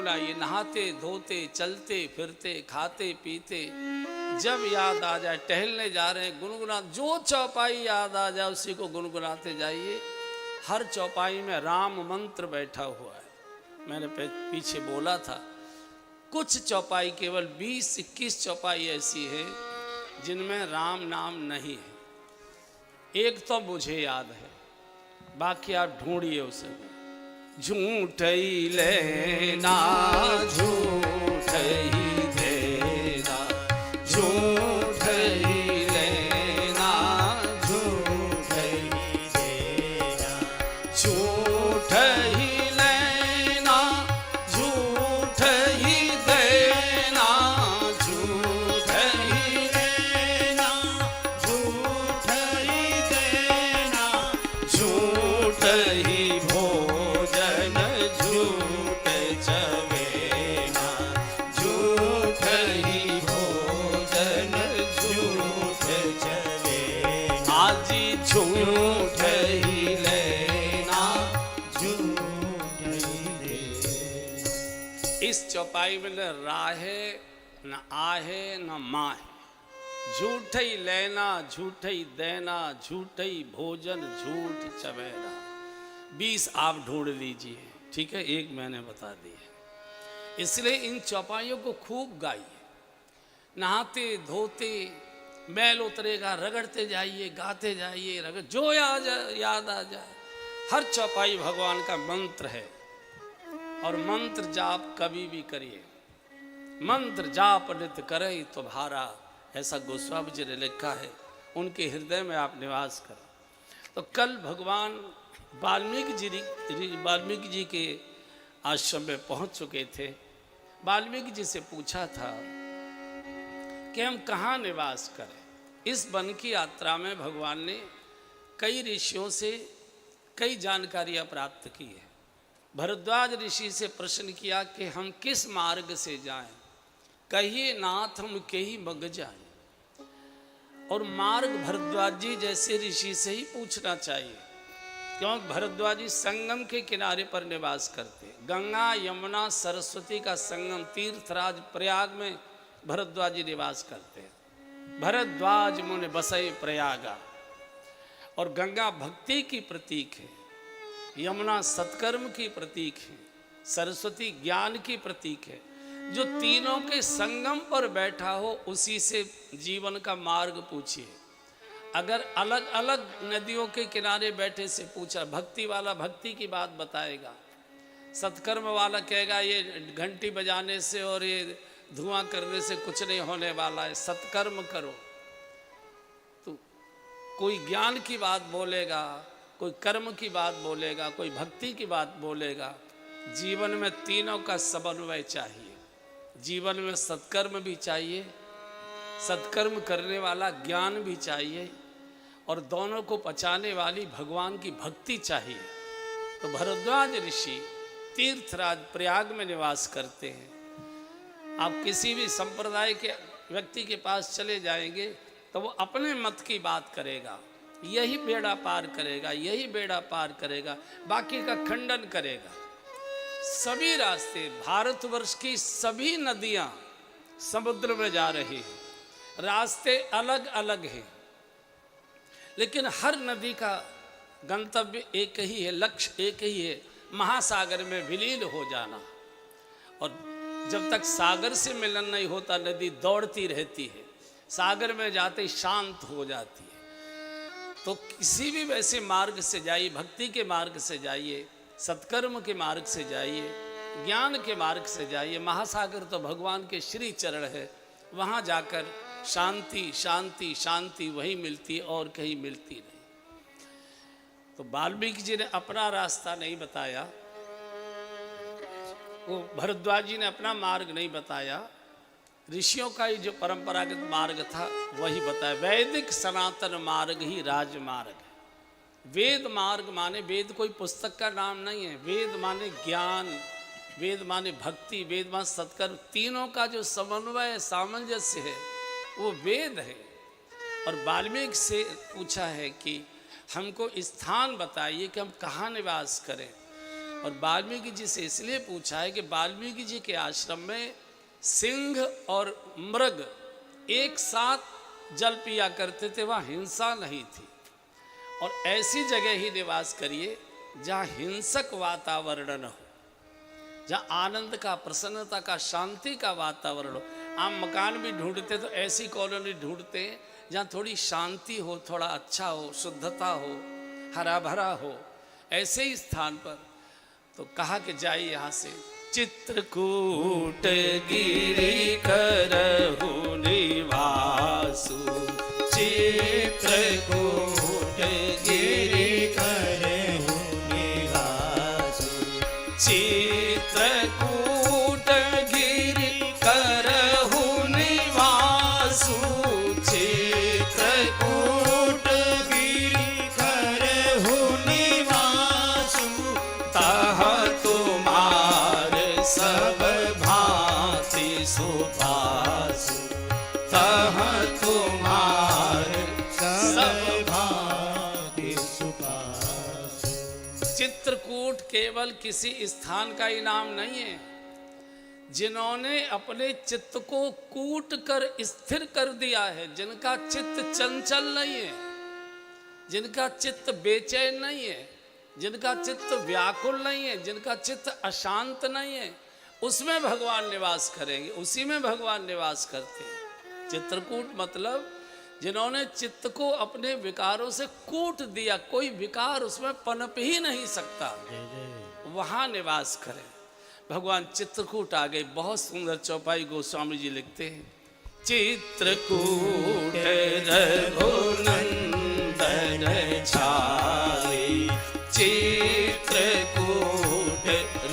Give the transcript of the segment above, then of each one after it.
गुनगुनाइए, नहाते धोते चलते फिरते खाते पीते, जब याद आ जाए, टहलने जा रहे हैं गुनगुना, जो चौपाई याद आ जाए उसी को गुनगुनाते जाइए। हर चौपाई में राम मंत्र बैठा हुआ है। मैंने पीछे बोला था कुछ चौपाई, केवल 20-21 चौपाई ऐसी है जिनमें राम नाम नहीं है। एक तो मुझे याद है, बाकी आप ढूंढिए उसे। झूठ ही लेना झूठ ही देना, झूठ ही लेना झूठ ही देना, झूठ ही लेना झूठ ही देना, झूठ ही लेना झूठ ही देना, झूठ ही भोजन झूठ चवेना, झूठ ही भोजन झूठ चवेना, आजी झूठ ही लेना झूठ ही देना। इस चौपाई में न राहे न आहे न माँ है। झूठ ही लेना झूठ ही देना, झूठ ही भोजन झूठ चवेना। 20 आप ढूंढ लीजिए, ठीक है, एक मैंने बता दी है। इसलिए इन चौपाइयों को खूब गाइए, नहाते धोते मैल उतरेगा, रगड़ते जाइए, गाते जाइए, जो याद आ जाए। हर चौपाई भगवान का मंत्र है, और मंत्र जाप कभी भी करिए। मंत्र जाप नित्य करे तो भारा, ऐसा गोस्वामी जी ने लिखा है। उनके हृदय में आप निवास करें। तो कल भगवान वाल्मीकि जी के आश्रम में पहुंच चुके थे। वाल्मीकि जी से पूछा था कि हम कहाँ निवास करें। इस वन की यात्रा में भगवान ने कई ऋषियों से कई जानकारियाँ प्राप्त की है। भरद्वाज ऋषि से प्रश्न किया कि हम किस मार्ग से जाएं, कहिए नाथ हम कहीं मग जाएं। और मार्ग भरद्वाज जी जैसे ऋषि से ही पूछना चाहिए, क्योंकि भरद्वाज जी संगम के किनारे पर निवास करते हैं। गंगा यमुना सरस्वती का संगम तीर्थराज प्रयाग में भरद्वाज जी निवास करते हैं। भरद्वाज मुनि बसई प्रयागा। और गंगा भक्ति की प्रतीक है, यमुना सत्कर्म की प्रतीक है, सरस्वती ज्ञान की प्रतीक है। जो तीनों के संगम पर बैठा हो उसी से जीवन का मार्ग पूछिए। अगर अलग अलग नदियों के किनारे बैठे से पूछा, भक्ति वाला भक्ति की बात बताएगा, सत्कर्म वाला कहेगा ये घंटी बजाने से और ये धुआं करने से कुछ नहीं होने वाला है, सत्कर्म करो। तो कोई ज्ञान की बात बोलेगा, कोई कर्म की बात बोलेगा, कोई भक्ति की बात बोलेगा। जीवन में तीनों का समन्वय चाहिए। जीवन में सत्कर्म भी चाहिए, सत्कर्म करने वाला ज्ञान भी चाहिए, और दोनों को पचाने वाली भगवान की भक्ति चाहिए। तो भरद्वाज ऋषि तीर्थराज प्रयाग में निवास करते हैं। आप किसी भी संप्रदाय के व्यक्ति के पास चले जाएंगे तो वो अपने मत की बात करेगा, यही बेड़ा पार करेगा, यही बेड़ा पार करेगा, बाकी का खंडन करेगा। सभी रास्ते, भारतवर्ष की सभी नदियां समुद्र में जा रही हैं, रास्ते अलग अलग हैं, लेकिन हर नदी का गंतव्य एक ही है, लक्ष्य एक ही है, महासागर में विलीन हो जाना। और जब तक सागर से मिलन नहीं होता नदी दौड़ती रहती है, सागर में जाते शांत हो जाती है। तो किसी भी वैसे मार्ग से जाइए, भक्ति के मार्ग से जाइए, सत्कर्म के मार्ग से जाइए, ज्ञान के मार्ग से जाइए। महासागर तो भगवान के श्री चरण है, वहाँ जाकर शांति शांति शांति वही मिलती, और कहीं मिलती नहीं। तो वाल्मीकि जी ने अपना रास्ता नहीं बताया, वो भरद्वाज जी ने अपना मार्ग नहीं बताया, ऋषियों का ही जो परंपरागत मार्ग था वही बताया। वैदिक सनातन मार्ग ही राजमार्ग है। वेद मार्ग माने, वेद कोई पुस्तक का नाम नहीं है, वेद माने ज्ञान, वेद माने भक्ति, वेद माने सत्कर्म, तीनों का जो समन्वय सामंजस्य है वो वेद है। और वाल्मीकि से पूछा है कि हमको स्थान बताइए कि हम कहाँ निवास करें। और वाल्मीकि जी से इसलिए पूछा है कि वाल्मीकि जी के आश्रम में सिंह और मृग एक साथ जल पिया करते थे, वहाँ हिंसा नहीं थी। और ऐसी जगह ही निवास करिए जहाँ हिंसक वातावरण हो, जहाँ आनंद का, प्रसन्नता का, शांति का वातावरण हो। आप मकान भी ढूंढते तो ऐसी कॉलोनी ढूंढते हैं जहाँ थोड़ी शांति हो, थोड़ा अच्छा हो, शुद्धता हो, हरा भरा हो। ऐसे ही स्थान पर तो कहा कि जाइए यहाँ से। चित्रकूट गिरि करहु निवासु, चित्रकूट गिरि करहु निवासु, चित्रकूट गिरि करहु निवासु, चित्रकूट गिरि करहु निवासु, तह तुमार सब भांति सुपासु, तह तुमार सब भांति सुपासु। चित्रकूट केवल किसी स्थान का ही नाम नहीं है। जिन्होंने अपने चित्त को कूट कर स्थिर कर दिया है, जिनका चित्त चंचल नहीं है, जिनका चित्त बेचैन नहीं है, जिनका चित्त व्याकुल नहीं है, जिनका चित्त अशांत नहीं है, उसमें भगवान निवास करेंगे, उसी में भगवान निवास करते हैं। चित्रकूट मतलब जिन्होंने चित्त को अपने विकारों से कूट दिया, कोई विकार उसमें पनप ही नहीं सकता, वहाँ निवास करें। भगवान चित्रकूट आ गए। बहुत सुंदर चौपाई गोस्वामी जी लिखते हैं। चित्रकूट रघुनंदन छाए, चित्रकूट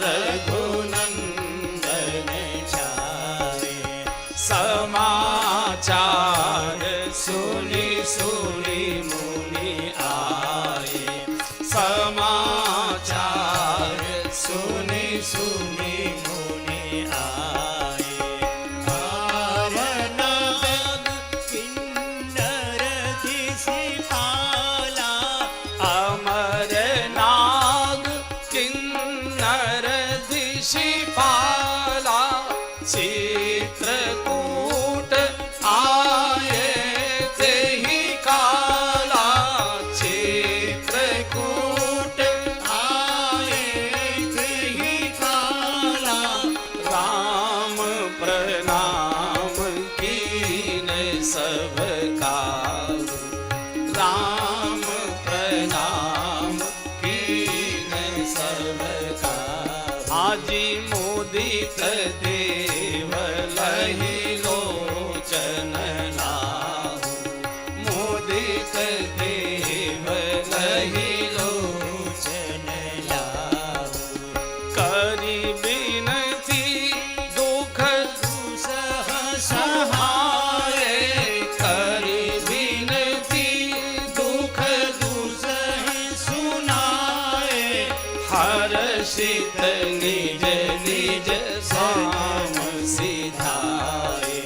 रघुनंदन छाए, समाचार सुनी सुनी मुनि आए, समाचार सुनी सुनी मुनि आए। अमरनाग किन्नर दिशिपाला, अमरनाग किन्नर दिशिपाला, चित्रकूट आए ते ही काला, चित्रकूट आए ते ही काला, राम प्रणाम कीन सब काहू, राम प्रणाम कीन सब काहू। आजी मुदित देव लहि लोचन लाहू, मुदित देव लहि लोचन लाहू। करी बिनती दुख दुसह सहाय, करी बिनती दुख दुसह सुनाए, हर्षित निज निज साम सिधाए,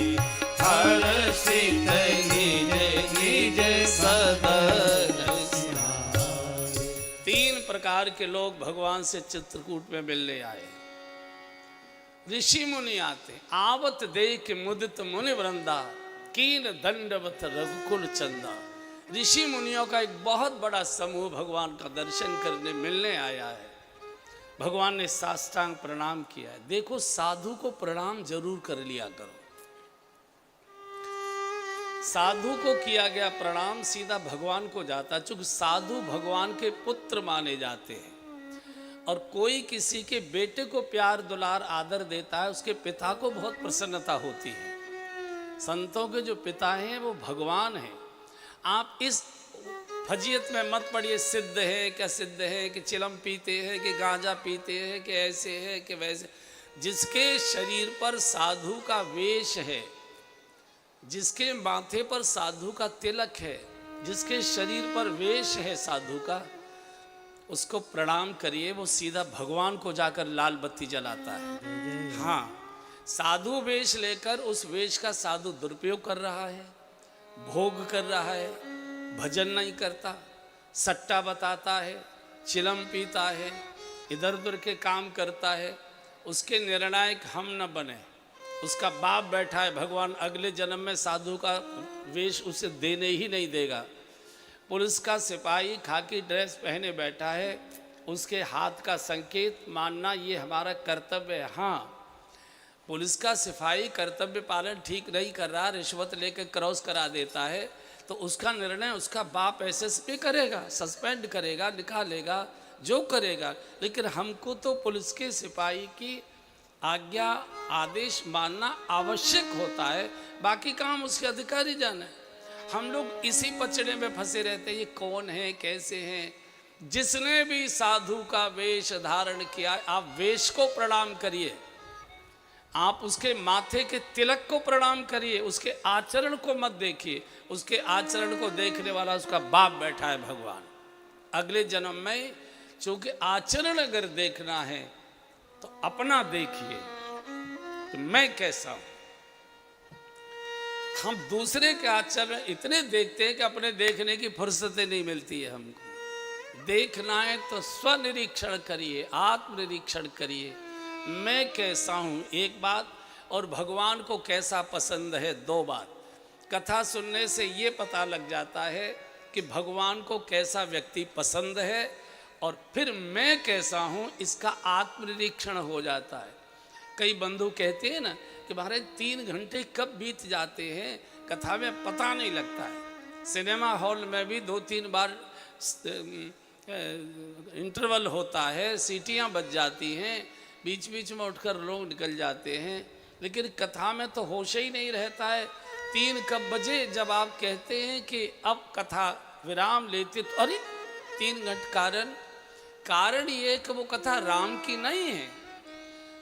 हर्षित निज निज सदन सिधाए। तीन प्रकार के लोग भगवान से चित्रकूट में मिलने आए। ऋषि मुनि आते, आवत देख मुदित मुनि वृंदा, कीन दंडवत रघुकुल चंदा। ऋषि मुनियों का एक बहुत बड़ा समूह भगवान का दर्शन करने मिलने आया है। भगवान ने साष्टांग प्रणाम किया है। देखो, साधु को प्रणाम जरूर कर लिया करो। साधु को किया गया प्रणाम सीधा भगवान को जाता, चूंकि साधु भगवान के पुत्र माने जाते हैं। और कोई किसी के बेटे को प्यार दुलार आदर देता है, उसके पिता को बहुत प्रसन्नता होती है। संतों के जो पिता हैं वो भगवान हैं। आप इस फजीयत में मत पड़िए, सिद्ध है क्या सिद्ध है, कि चिलम पीते हैं, कि गांजा पीते हैं, कि ऐसे है कि वैसे। जिसके शरीर पर साधु का वेश है, जिसके माथे पर साधु का तिलक है, जिसके शरीर पर वेश है साधु का, उसको प्रणाम करिए। वो सीधा भगवान को जाकर लाल बत्ती जलाता है। हाँ, साधु वेश लेकर उस वेश का साधु दुरुपयोग कर रहा है, भोग कर रहा है, भजन नहीं करता, सट्टा बताता है, चिलम पीता है, इधर उधर के काम करता है, उसके निर्णायक हम न बने। उसका बाप बैठा है, भगवान अगले जन्म में साधु का वेश उसे देने ही नहीं देगा। पुलिस का सिपाही खाकी ड्रेस पहने बैठा है, उसके हाथ का संकेत मानना ये हमारा कर्तव्य है। हाँ, पुलिस का सिपाही कर्तव्य पालन ठीक नहीं कर रहा, रिश्वत लेकर क्रॉस करा देता है, तो उसका निर्णय उसका बाप एसएसपी करेगा, सस्पेंड करेगा, निकालेगा, जो करेगा। लेकिन हमको तो पुलिस के सिपाही की आज्ञा आदेश मानना आवश्यक होता है, बाकी काम उसके अधिकारी जाने। हम लोग इसी पचड़े में फंसे रहते हैं, ये कौन है, कैसे हैं। जिसने भी साधु का वेश धारण किया, आप वेश को प्रणाम करिए, आप उसके माथे के तिलक को प्रणाम करिए, उसके आचरण को मत देखिए। उसके आचरण को देखने वाला उसका बाप बैठा है भगवान। अगले जन्म में चूंकि आचरण अगर देखना है तो अपना देखिए कि मैं कैसा हूं। हम दूसरे के आचरण इतने देखते हैं कि अपने देखने की फुर्सतें नहीं मिलती है हमको। देखना है तो स्वनिरीक्षण करिए, आत्मनिरीक्षण करिए, मैं कैसा हूं एक बात, और भगवान को कैसा पसंद है दो बात। कथा सुनने से ये पता लग जाता है कि भगवान को कैसा व्यक्ति पसंद है, और फिर मैं कैसा हूँ इसका आत्मनिरीक्षण हो जाता है। कई बंधु कहते हैं ना कि महाराज 3 घंटे कब बीत जाते हैं कथा में पता नहीं लगता है। सिनेमा हॉल में भी 2-3 बार इंटरवल होता है, सीटियाँ बज जाती हैं, बीच बीच में उठकर लोग निकल जाते हैं, लेकिन कथा में तो होश ही नहीं रहता है। 3 कब बजे जब आप कहते हैं कि अब कथा विराम लेती, तो अरे 3 घंटे कारण ये कि वो कथा राम की नहीं है।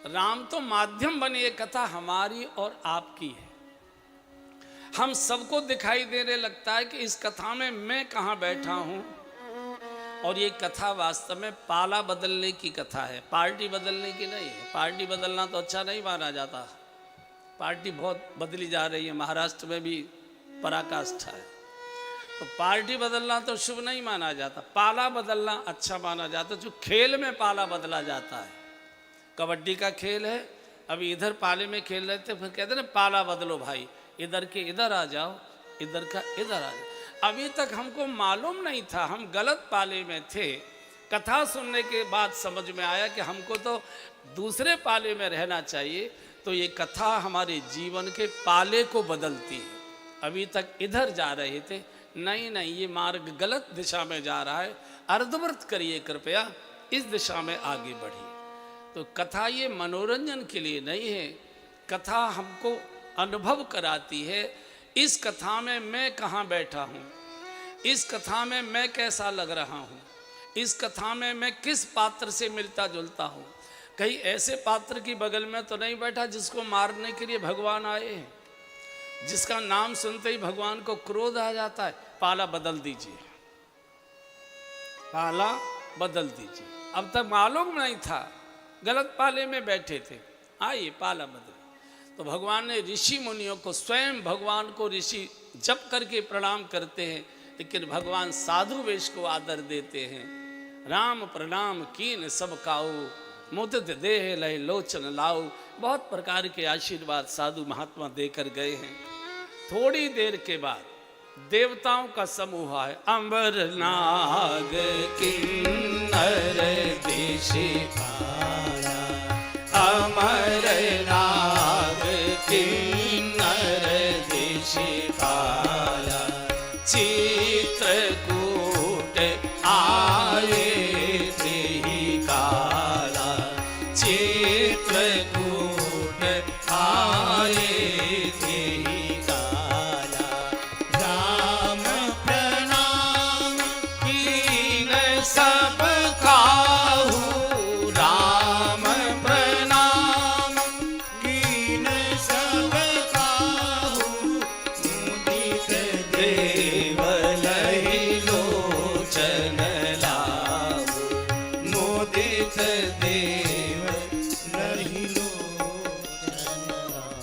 राम तो माध्यम बनी, ये कथा हमारी और आपकी है। हम सबको दिखाई देने लगता है कि इस कथा में मैं कहाँ बैठा हूँ, और ये कथा वास्तव में पाला बदलने की कथा है, पार्टी बदलने की नहीं है। पार्टी बदलना तो अच्छा नहीं माना जाता, पार्टी बहुत बदली जा रही है, महाराष्ट्र में भी पराकाष्ठा है, तो पार्टी बदलना तो शुभ नहीं माना जाता। पाला बदलना अच्छा माना जाता, जो खेल में पाला बदला जाता है। कबड्डी का खेल है, अभी इधर पाले में खेल रहे थे, फिर कहते ना पाला बदलो भाई, इधर के इधर आ जाओ, इधर का इधर आ जाओ। अभी तक हमको मालूम नहीं था, हम गलत पाले में थे। कथा सुनने के बाद समझ में आया कि हमको तो दूसरे पाले में रहना चाहिए। तो ये कथा हमारे जीवन के पाले को बदलती है। अभी तक इधर जा रहे थे, नहीं नहीं, ये मार्ग गलत दिशा में जा रहा है, अर्धवृत करिए कृपया, इस दिशा में आगे बढ़िए। तो कथा ये मनोरंजन के लिए नहीं है, कथा हमको अनुभव कराती है। इस कथा में मैं कहाँ बैठा हूँ, इस कथा में मैं कैसा लग रहा हूँ, इस कथा में मैं किस पात्र से मिलता जुलता हूँ। कहीं ऐसे पात्र की बगल में तो नहीं बैठा जिसको मारने के लिए भगवान आए हैं, जिसका नाम सुनते ही भगवान को क्रोध आ जाता है। पाला बदल दीजिए, पाला बदल दीजिए। अब तक मालूम नहीं था, गलत पाले में बैठे थे, आइए पाला बदल। तो भगवान ने ऋषि मुनियों को, स्वयं भगवान को ऋषि जप करके प्रणाम करते हैं, लेकिन भगवान साधु वेश को आदर देते हैं। राम प्रणाम कीन सब काऊ, मुदित देह लय लोचन लाऊ। बहुत प्रकार के आशीर्वाद साधु महात्मा देकर गए हैं। थोड़ी देर के बाद देवताओं का समूह है, अंबर नाग किन्नर देशी पाला, अमर नाग किन्नर देशी पाला, चित्रकूट आए तेहि काला, चित्रकूट आए तेहि काला। राम प्रणाम कीन सब काहू, राम प्रणाम कीन सब काहू, मुदित देव लहि लोचन लाहू, मुदित देव लहि लोचन लाहू।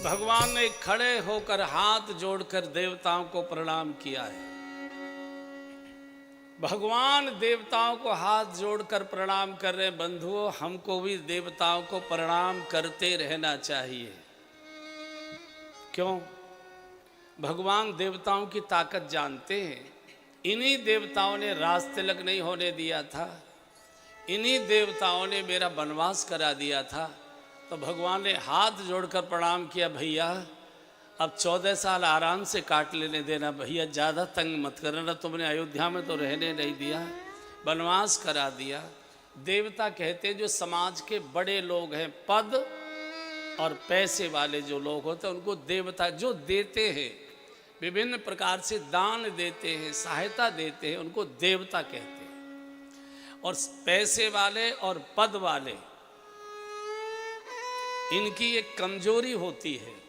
भगवान ने खड़े होकर हाथ जोड़कर देवताओं को प्रणाम किया है। भगवान देवताओं को हाथ जोड़कर प्रणाम कर रहे बंधुओं, हमको भी देवताओं को प्रणाम करते रहना चाहिए। क्यों? भगवान देवताओं की ताकत जानते हैं। इन्हीं देवताओं ने राज तिलक नहीं होने दिया था, इन्हीं देवताओं ने मेरा वनवास करा दिया था। तो भगवान ने हाथ जोड़कर प्रणाम किया, भैया अब 14 साल आराम से काट लेने देना, भैया ज़्यादा तंग मत करना, तुमने अयोध्या में तो रहने नहीं दिया, वनवास करा दिया। देवता कहते हैं जो समाज के बड़े लोग हैं, पद और पैसे वाले जो लोग होते हैं उनको देवता, जो देते हैं विभिन्न प्रकार से दान देते हैं, सहायता देते हैं, उनको देवता कहते हैं। और पैसे वाले और पद वाले, इनकी एक कमजोरी होती है,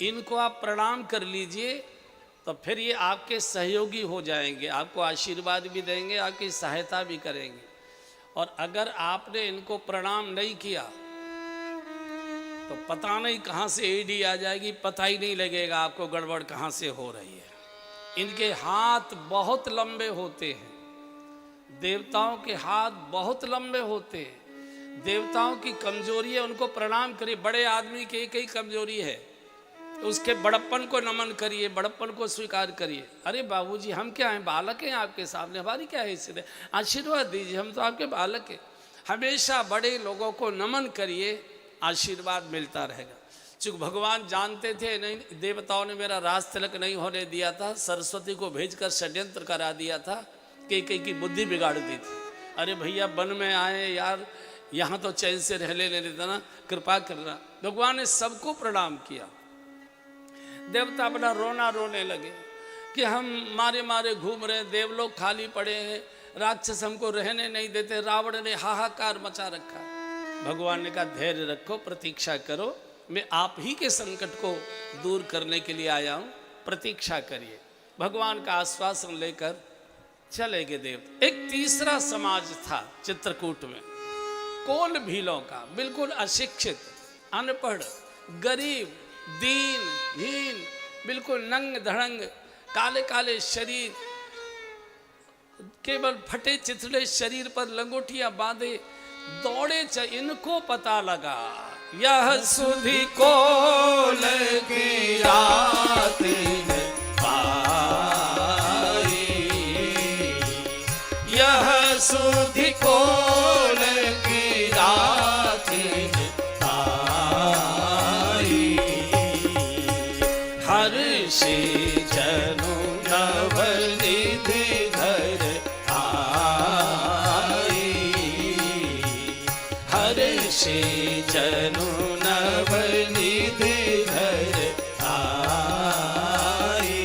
इनको आप प्रणाम कर लीजिए तो फिर ये आपके सहयोगी हो जाएंगे, आपको आशीर्वाद भी देंगे, आपकी सहायता भी करेंगे। और अगर आपने इनको प्रणाम नहीं किया तो पता नहीं कहाँ से ईडी आ जाएगी, पता ही नहीं लगेगा आपको गड़बड़ कहाँ से हो रही है। इनके हाथ बहुत लंबे होते हैं, देवताओं के हाथ बहुत लंबे होते हैं। देवताओं की कमजोरी है, उनको प्रणाम करिए। बड़े आदमी की एक ही कमजोरी है, तो उसके बड़प्पन को नमन करिए, बड़प्पन को स्वीकार करिए। अरे बाबूजी हम क्या हैं, बालक हैं आपके सामने, हमारी क्या हैसियत है, आशीर्वाद दीजिए, हम तो आपके बालक हैं। हमेशा बड़े लोगों को नमन करिए, आशीर्वाद मिलता रहेगा। चूँकि भगवान जानते थे नहीं, देवताओं ने मेरा राज तिलक नहीं होने दिया था, सरस्वती को भेजकर षड्यंत्र करा दिया था, कई की बुद्धि बिगाड़ दी थी। अरे भैया वन में आए यार, यहाँ तो चैन से रह लेने देना, कृपा करना। भगवान ने सबको प्रणाम किया। देवता अपना रोना रोने लगे कि हम मारे मारे घूम रहे हैं, देवलोक खाली पड़े हैं, राक्षस हमको रहने नहीं देते, रावण ने हाहाकार मचा रखा। भगवान ने कहा धैर्य रखो, प्रतीक्षा करो, मैं आप ही के संकट को दूर करने के लिए आया हूँ, प्रतीक्षा करिए। भगवान का आश्वासन लेकर चले गए देवता। एक तीसरा समाज था चित्रकूट में, कोल भीलों का, बिल्कुल अशिक्षित, अनपढ़, गरीब, दीन हीन, बिल्कुल नंग धड़ंग, काले काले शरीर, केवल फटे चिथड़े शरीर पर लंगोटियां बांधे दौड़े। इनको पता लगा यह सुधि कोल की रात आई, यह सुधि कोल की रात आई, हर्षि जनु नवनिधि घर आई, हर्षि जनु नवनिधि घर आई,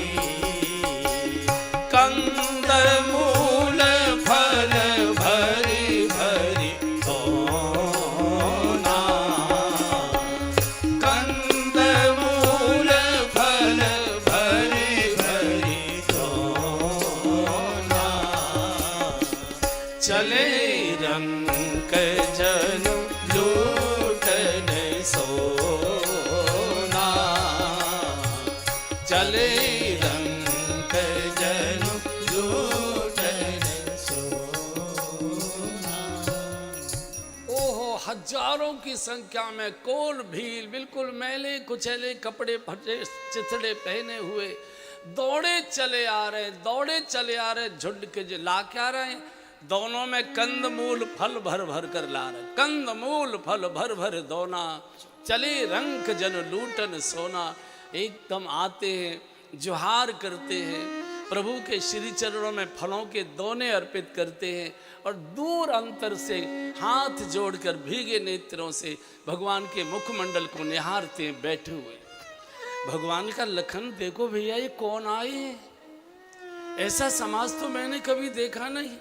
कंद मूल फल भरी भरी सोना, कंद मूल फल भरी भरी सोना, चले रंक जनु लूटन सोना, चले रंक जनु लूटन सोना। ओहो, हजारों की संख्या में कोल भील, बिल्कुल मैले कुचले कपड़े फटे चिथड़े पहने हुए दौड़े चले आ रहे, दौड़े चले आ रहे, झुंड के जो ला के आ रहे हैं, दोनों में कंद मूल फल भर भर कर ला रहे, कंद मूल फल भर भर दोना, चले रंक जन लूटन सोना। एकदम आते हैं, जोहार करते हैं, प्रभु के श्री चरणों में फलों के दोने अर्पित करते हैं और दूर अंतर से हाथ जोड़कर भीगे नेत्रों से भगवान के मुखमंडल को निहारते हैं बैठे हुए। भगवान का लखन देखो भैया, ये कौन आए हैं, ऐसा समाज तो मैंने कभी देखा नहीं।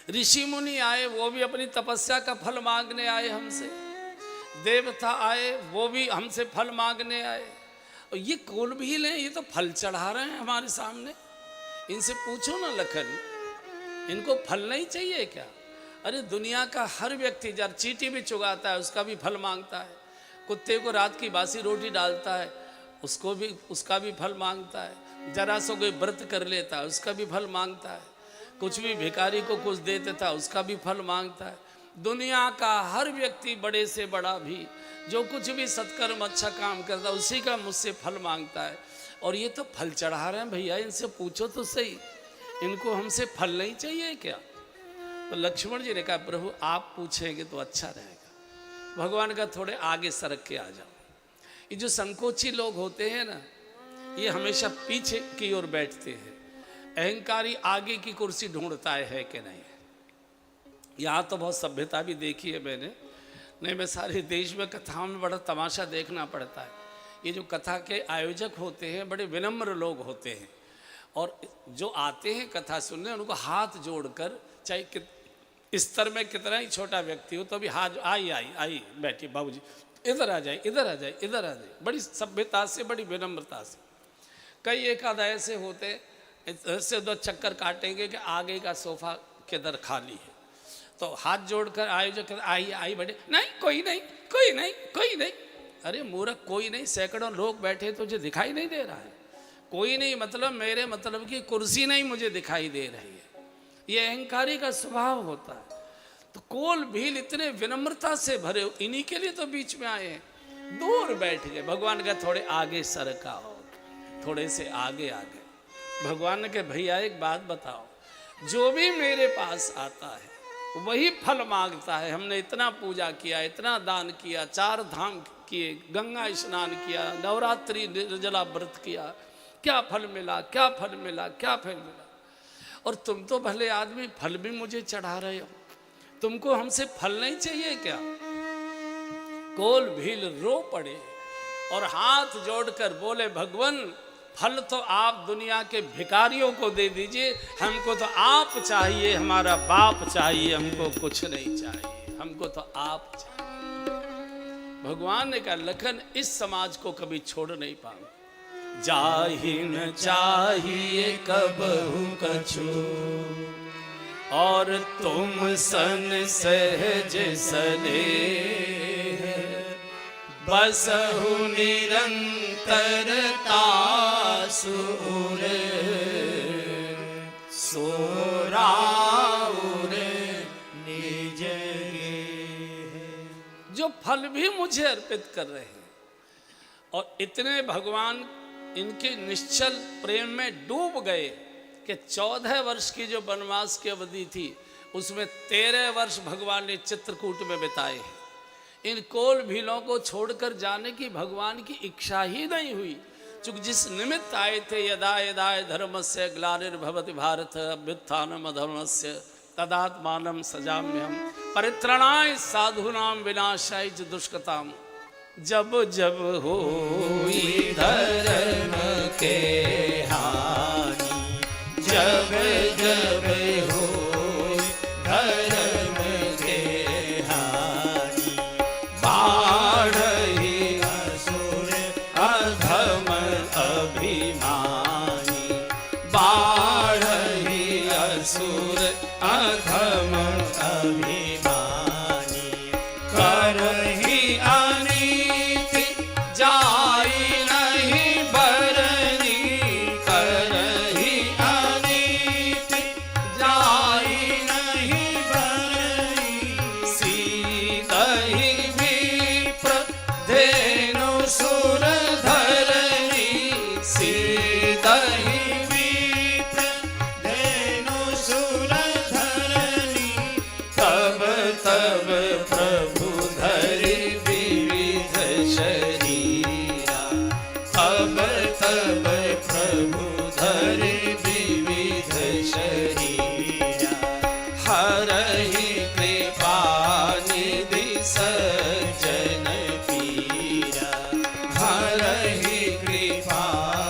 ऋषि मुनि आए, वो भी अपनी तपस्या का फल मांगने आए हमसे, देवता आए, वो भी हमसे फल मांगने आए, और ये कोल भील हैं, ये तो फल चढ़ा रहे हैं हमारे सामने। इनसे पूछो ना लखन, इनको फल नहीं चाहिए क्या? अरे दुनिया का हर व्यक्ति जब चींटी भी चुगाता है उसका भी फल मांगता है, कुत्ते को रात की बासी रोटी डालता है उसका भी फल मांगता है, जरा सा कोई व्रत कर लेता है उसका भी फल मांगता है। कुछ भी भिखारी को कुछ देता था उसका भी फल मांगता है। दुनिया का हर व्यक्ति बड़े से बड़ा भी जो कुछ भी सत्कर्म अच्छा काम करता है उसी का मुझसे फल मांगता है। और ये तो फल चढ़ा रहे हैं भैया, इनसे पूछो तो सही, इनको हमसे फल नहीं चाहिए क्या? तो लक्ष्मण जी ने कहा प्रभु आप पूछेंगे तो अच्छा रहेगा। भगवान का थोड़े आगे सरक के आ जाओ। ये जो संकोची लोग होते हैं ना, ये हमेशा पीछे की ओर बैठते हैं। अहंकारी आगे की कुर्सी ढूंढता है कि नहीं। यहाँ तो बहुत सभ्यता भी देखी है मैंने, नहीं मैं सारे देश में कथाओं में बड़ा तमाशा देखना पड़ता है। ये जो कथा के आयोजक होते हैं बड़े विनम्र लोग होते हैं, और जो आते हैं कथा सुनने उनको हाथ जोड़कर, चाहे स्तर में कितना ही छोटा व्यक्ति हो तो भी हाथ, आई बैठिए बाबूजी, इधर आ जाए, इधर आ जाए, इधर आ जाए, बड़ी सभ्यता से, बड़ी विनम्रता से। कई एक आधा ऐसे होते ऐसे 2 चक्कर काटेंगे कि आगे का सोफा किधर खाली है, तो हाथ जोड़कर आयोजक आई बैठे, नहीं कोई नहीं, कोई नहीं, कोई नहीं। अरे मूर्ख, कोई नहीं, सैकड़ों लोग बैठे तुझे दिखाई नहीं दे रहा है? कोई नहीं मतलब मेरे मतलब की कुर्सी नहीं मुझे दिखाई दे रही है। ये अहंकारी का स्वभाव होता है। तो कोल भील इतने विनम्रता से भरे, इन्हीं के लिए तो बीच में आए हैं। दूर बैठ गए। भगवान का थोड़े आगे सरकाओ, थोड़े से आगे आ गए। भगवान ने कहा भैया एक बात बताओ, जो भी मेरे पास आता है वही फल मांगता है। हमने इतना पूजा किया, इतना दान किया, 4 धाम किए, गंगा स्नान किया, नवरात्रि निर्जला व्रत किया, क्या फल मिला, क्या फल मिला, क्या फल मिला? और तुम तो भले आदमी फल भी मुझे चढ़ा रहे हो, तुमको हमसे फल नहीं चाहिए क्या? कोल भील रो पड़े और हाथ जोड़कर बोले भगवान फल तो आप दुनिया के भिखारियों को दे दीजिए, हमको तो आप चाहिए, हमारा बाप चाहिए, हमको कुछ नहीं चाहिए, हमको तो आप चाहिए। भगवान ने कहा लखन इस समाज को कभी छोड़ नहीं पाऊंगा। जाहि न चाहिए कबहु कछु, और तुम सन सहज सने, बसहु निरंतरता सुर सोराउर निज। जो फल भी मुझे अर्पित कर रहे हैं, और इतने भगवान इनके निश्चल प्रेम में डूब गए कि 14 वर्ष की जो वनवास की अवधि थी उसमें 13 वर्ष भगवान ने चित्रकूट में बिताए हैं। इन कोल भीलों को छोड़कर जाने की भगवान की इच्छा ही नहीं हुई। चूंकि जिस निमित्त आए थे, यदा यदा धर्मस्य ग्लानिर्भवति भारत अभ्युत्थानम् अधर्मस्य तदात्मानं सजाम्यहम् परित्राणाय साधूनां विनाशाय च दुष्कृताम्। जब जब होई धर्म के हानि, जब जब होई धर्म के हानि, बाढ़हि असुर अधम अभिमानी, बाढ़हि असुर अधम अभिमानी, करहि अनीति जाई नहीं बरनी, करहि अनीति जाई नहीं बरनी, सीतहि विप्र धेनु सुर धरनी, सीतहि विप्र धेनु सुर धरनी, तब तब प्रभु धरि विविध शरीरा, तब तब प्रभु धरि विविध शरीरा, हरहि कृपा निधि सज्जन पीरा, हरहि कृपा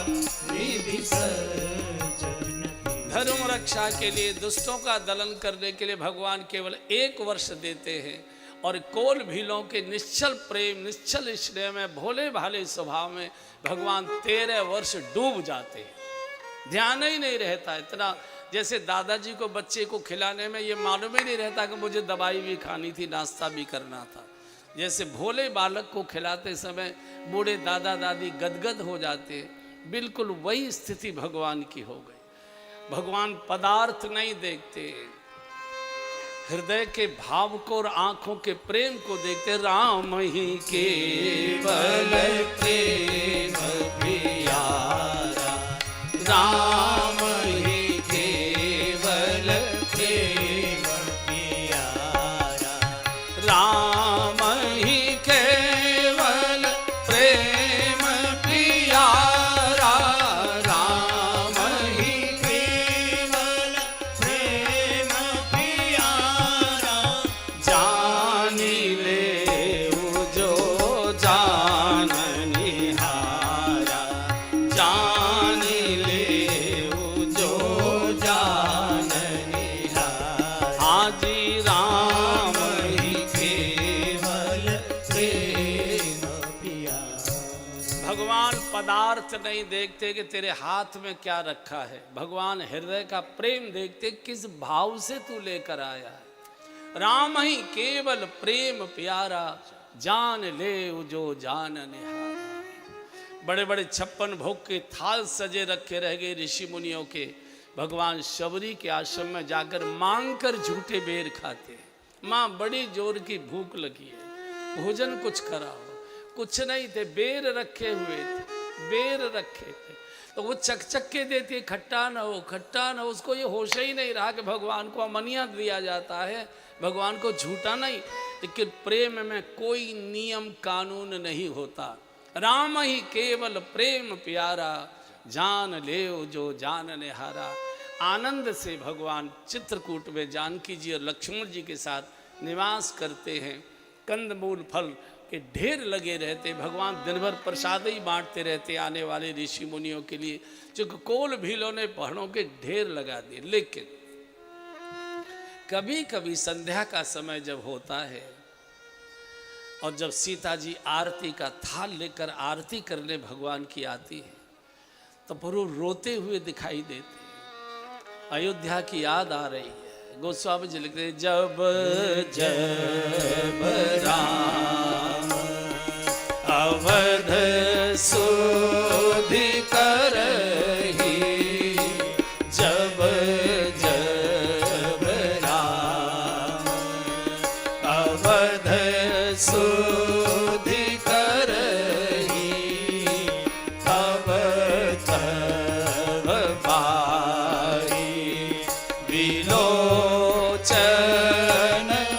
निधि सज्जन। धर्म रक्षा के लिए, दुष्टों का दलन करने के लिए भगवान केवल 1 वर्ष देते हैं, और कोल भीलों के निश्चल प्रेम, निश्चल स्नेह में, भोले भाले स्वभाव में भगवान 13 वर्ष डूब जाते हैं। ध्यान ही नहीं रहता इतना, जैसे दादाजी को बच्चे को खिलाने में ये मालूम ही नहीं रहता कि मुझे दवाई भी खानी थी, नाश्ता भी करना था। जैसे भोले बालक को खिलाते समय बूढ़े दादा दादी गदगद हो जाते, बिल्कुल वही स्थिति भगवान की हो गई। भगवान पदार्थ नहीं देखते, हृदय के भाव को और आंखों के प्रेम को देखते। राम ही केवल प्रेम प्यारा, राम ही केवल प्रेम प्यारा, राम ही केवल प्रेम प्यारा, राम ही केवल प्रेम प्यारा, जानी ले जो जाननिहारा, जानी ले जो जाननिहारा, आजी राम ही केवल प्रेम प्यारा। भगवान पदार्थ नहीं देखते कि तेरे हाथ में क्या रखा है, भगवान हृदय का प्रेम देखते, किस भाव से तू लेकर आया है। राम ही केवल प्रेम प्यारा, जान ले जो जाननिहारा। बड़े बड़े 56 भोग के थाल सजे रखे रह गए ऋषि मुनियों के। भगवान शबरी के आश्रम में जाकर मांग कर झूठे बेर खाते। माँ बड़ी जोर की भूख लगी है, भोजन कुछ कराओ। कुछ नहीं थे, बेर रखे हुए थे, बेर रखे थे, तो वो चक के देती, खट्टा ना हो, खट्टा ना हो। उसको ये होश ही नहीं रहा कि भगवान को अमनिया दिया जाता है, भगवान को झूठा नहीं। लेकिन प्रेम में कोई नियम कानून नहीं होता। राम ही केवल प्रेम प्यारा, जान ले जो जाननिहारा। आनंद से भगवान चित्रकूट में जानकी जी और लक्ष्मण जी के साथ निवास करते हैं। कंदमूल फल के ढेर लगे रहते, भगवान दिन भर प्रसाद ही बांटते रहते आने वाले ऋषि मुनियों के लिए, चूंकि कोल भीलों ने पहाड़ों के ढेर लगा दिए। लेकिन कभी कभी संध्या का समय जब होता है और जब सीता जी आरती का थाल लेकर आरती करने भगवान की आती है, तो प्रभु रोते हुए दिखाई देते हैं। अयोध्या की याद आ रही है। गोस्वामी जी लिखते हैं, जब जब राम अवध सोधि करहि, जब जब राम अवध सोधि करहि, तब तब बारी विलोचन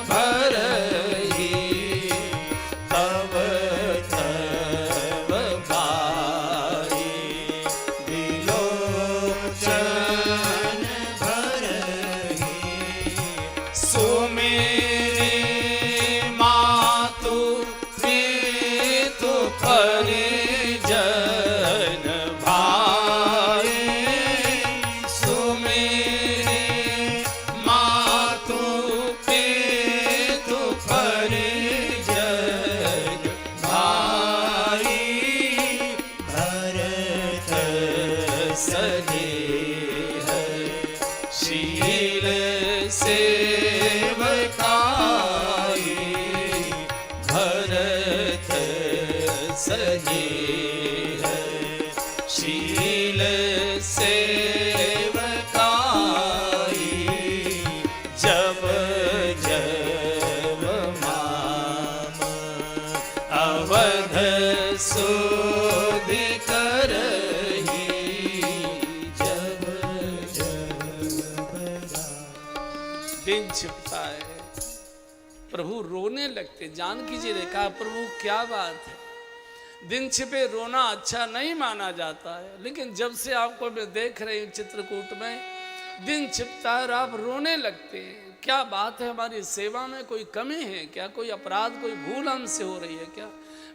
भरहि, तब तब बारी विलोचन भरहि। सुमेरी मातु प्रीतु परिजन भाई, सुमेरी मातु प्रीतु परिजन भाई, भरत सनेह शील सेवकाई, भरत सनेह शील सेवकाई, जब जब माम अवध सोधि करहि, जब जब दिन छिपता है, प्रभु रोने लगते। जानकी जी ने कहा, प्रभु क्या बात है, दिन छिपे रोना अच्छा नहीं माना जाता है, लेकिन जब से आपको मैं देख रही हूँ चित्रकूट में, दिन छिपता है और आप रोने लगते हैं। क्या बात है, हमारी सेवा में कोई कमी है क्या, कोई अपराध, कोई भूल हमसे हो रही है क्या?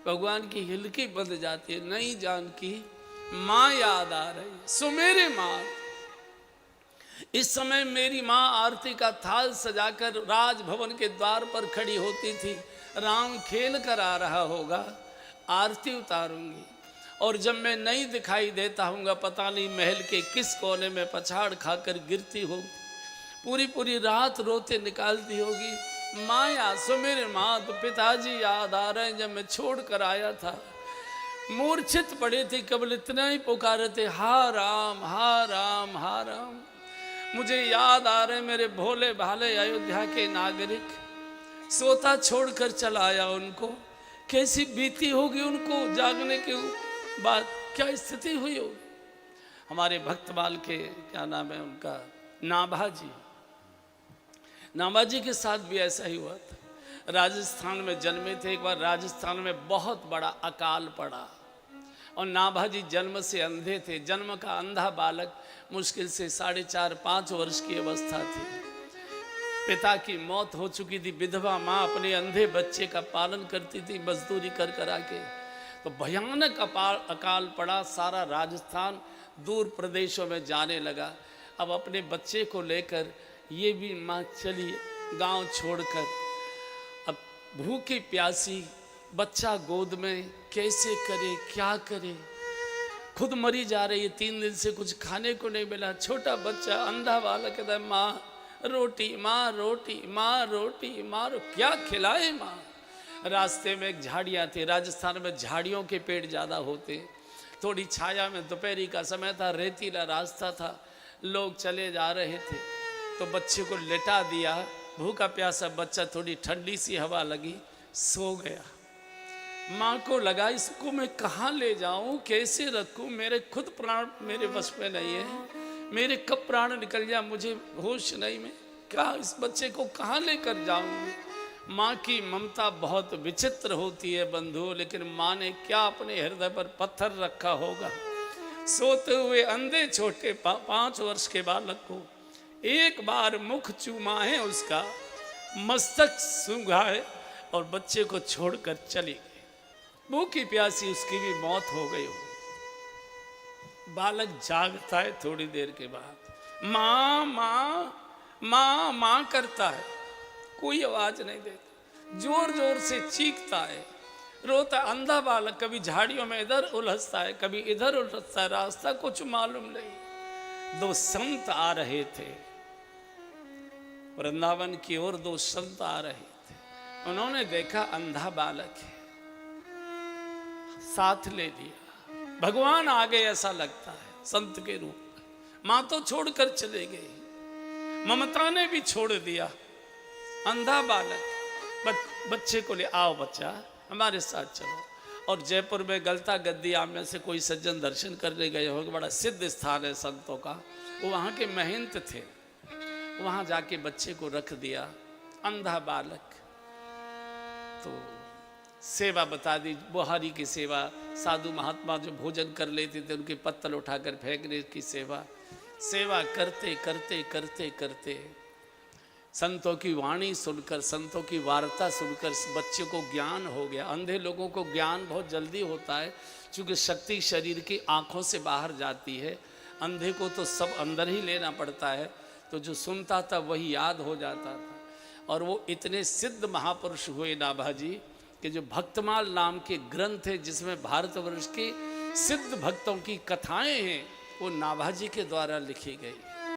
भगवान की हिलकी बंध जाती है। नहीं जानकी, माँ याद आ रही, सुमेरे माँ। इस समय मेरी माँ आरती का थाल सजाकर राजभवन के द्वार पर खड़ी होती थी। राम खेल कर आ रहा होगा, आरती उतारूंगी, और जब मैं नहीं दिखाई देता हूँगा, पता नहीं महल के किस कोने में पछाड़ खाकर गिरती होगी, पूरी पूरी रात रोते निकालती होगी। माया सुमेर माँ, तो पिताजी याद आ रहे हैं, जब मैं छोड़ कर आया था, मूर्छित पड़े थे, केवल इतना ही पुकारे थे, हा राम हा राम हा राम। मुझे याद आ रहे मेरे भोले भाले अयोध्या के नागरिक, सोता छोड़कर चला आया उनको। कैसी बीती होगी उनको जागने के बाद, क्या स्थिति हुई होगी। हमारे भक्तमाल के क्या नाम है उनका, नाभाजी, नाभाजी के साथ भी ऐसा ही हुआ था। राजस्थान में जन्मे थे। एक बार राजस्थान में बहुत बड़ा अकाल पड़ा और नाभाजी जन्म से अंधे थे। जन्म का अंधा बालक, मुश्किल से 4.5-5 वर्ष की अवस्था थी। पिता की मौत हो चुकी थी। विधवा माँ अपने अंधे बच्चे का पालन करती थी मजदूरी कर करा के। तो भयानक अकाल पड़ा। सारा राजस्थान दूर प्रदेशों में जाने लगा। अब अपने बच्चे को लेकर ये भी माँ चली गांव छोड़कर। अब भूखी प्यासी, बच्चा गोद में, कैसे करे क्या करे, खुद मरी जा रही है। 3 दिन से कुछ खाने को नहीं मिला। छोटा बच्चा अंधा बालक कहता है माँ रोटी, माँ रोटी, माँ रोटी, माँ क्या खिलाए माँ। रास्ते में एक झाड़ियाँ थी। राजस्थान में झाड़ियों के पेड़ ज़्यादा होते। थोड़ी छाया में, दोपहरी का समय था, रेतीला रास्ता था, लोग चले जा रहे थे। तो बच्चे को लेटा दिया। भूखा प्यासा बच्चा, थोड़ी ठंडी सी हवा लगी, सो गया। माँ को लगा इसको मैं कहाँ ले जाऊँ, कैसे रखूँ, मेरे खुद प्राण मेरे वश में नहीं है, मेरे कब प्राण निकल जाए, मुझे होश नहीं, में क्या इस बच्चे को कहाँ लेकर जाऊँ। माँ की ममता बहुत विचित्र होती है बंधुओं, लेकिन माँ ने क्या अपने हृदय पर पत्थर रखा होगा। सोते हुए अंधे छोटे 5 वर्ष के बालक को एक बार मुख चूमाए, उसका मस्तक सूंघाए और बच्चे को छोड़कर चली गई। भूखी प्यासी उसकी भी मौत हो गई हो। बालक जागता है थोड़ी देर के बाद, माँ माँ माँ माँ करता है, कोई आवाज नहीं देता, जोर जोर से चीखता है, रोता। अंधा बालक कभी झाड़ियों में इधर उलझता है, कभी इधर उलझता है, रास्ता कुछ मालूम नहीं। 2 संत आ रहे थे वृंदावन की ओर, 2 संत आ रहे थे। उन्होंने देखा अंधा बालक है, साथ ले लिया। भगवान आ गए ऐसा लगता है संत के रूप में। माँ तो छोड़कर चले गए, ममता ने भी छोड़ दिया। अंधा बालक बच्चे को ले, आओ बच्चा हमारे साथ चलो। और जयपुर में गलता गद्दी आम में से कोई सज्जन दर्शन करने गए होंगे, बड़ा सिद्ध स्थान है संतों का, वो वहाँ के महंत थे। वहाँ जाके बच्चे को रख दिया। अंधा बालक, तो सेवा बता दी, बुहारी की सेवा। साधु महात्मा जो भोजन कर लेते थे उनके पत्तल उठाकर फेंकने की सेवा। सेवा करते करते करते करते संतों की वाणी सुनकर, संतों की वार्ता सुनकर बच्चे को ज्ञान हो गया। अंधे लोगों को ज्ञान बहुत जल्दी होता है, क्योंकि शक्ति शरीर की आंखों से बाहर जाती है। अंधे को तो सब अंदर ही लेना पड़ता है, तो जो सुनता था वही याद हो जाता था। और वो इतने सिद्ध महापुरुष हुए नाभाजी कि जो भक्तमाल नाम के ग्रंथ है, जिसमें भारतवर्ष के सिद्ध भक्तों की कथाएं हैं, वो नाभाजी के द्वारा लिखी गई।